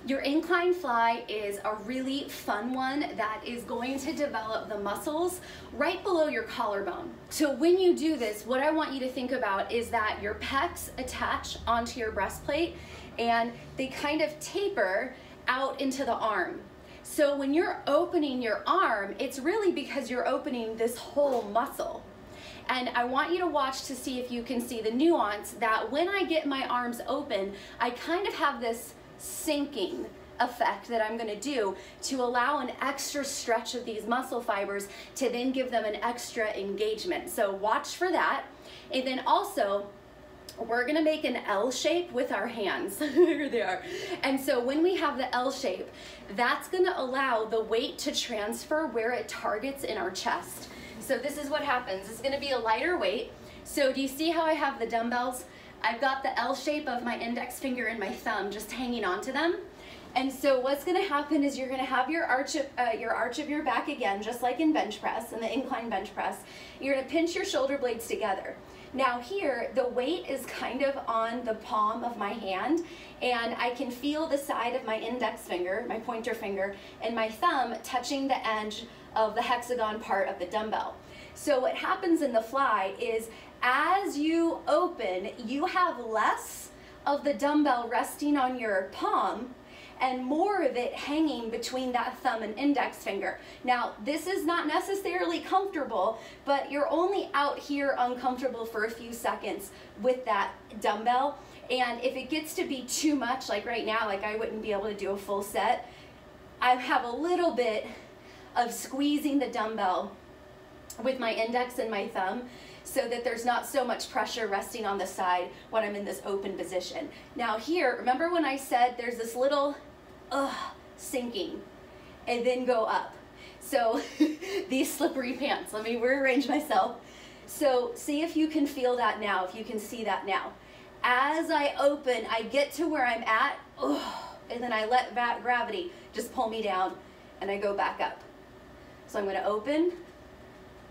Your incline fly is a really fun one that is going to develop the muscles right below your collarbone. So when you do this, what I want you to think about is that your pecs attach onto your breastplate and they kind of taper out into the arm. So when you're opening your arm, it's really because you're opening this whole muscle. And I want you to watch to see if you can see the nuance that when I get my arms open, I kind of have this sinking effect that I'm going to do to allow an extra stretch of these muscle fibers to then give them an extra engagement. So watch for that. And then also, we're going to make an L shape with our hands. Here they are. And so when we have the L shape, that's going to allow the weight to transfer where it targets in our chest. So this is what happens. It's going to be a lighter weight. So do you see how I have the dumbbells? I've got the L shape of my index finger and my thumb just hanging onto them. And so what's going to happen is you're going to have your arch of your back again, just like in bench press, in the incline bench press. You're going to pinch your shoulder blades together. Now here, the weight is kind of on the palm of my hand, and I can feel the side of my index finger, my pointer finger, and my thumb touching the edge of the hexagon part of the dumbbell. So what happens in the fly is as you open, you have less of the dumbbell resting on your palm and more of it hanging between that thumb and index finger. Now, this is not necessarily comfortable, but you're only out here uncomfortable for a few seconds with that dumbbell. And if it gets to be too much, like right now, like I wouldn't be able to do a full set, I have a little bit of squeezing the dumbbell with my index and my thumb so that there's not so much pressure resting on the side when I'm in this open position. Now here, remember when I said there's this little sinking and then go up. So these slippery pants, let me rearrange myself. So see if you can feel that now, if you can see that now. As I open, I get to where I'm at, and then I let that gravity just pull me down and I go back up. So I'm going to open,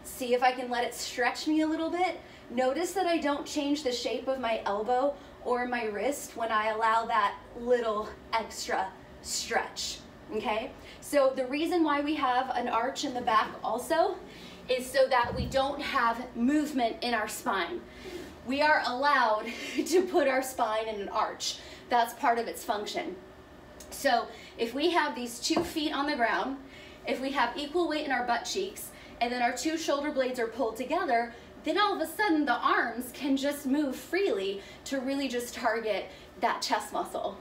see if I can let it stretch me a little bit. Notice that I don't change the shape of my elbow or my wrist when I allow that little extra stretch, okay? So the reason why we have an arch in the back also is so that we don't have movement in our spine. We are allowed to put our spine in an arch. That's part of its function. So if we have these 2 feet on the ground, if we have equal weight in our butt cheeks, and then our 2 shoulder blades are pulled together, then all of a sudden the arms can just move freely to really just target that chest muscle.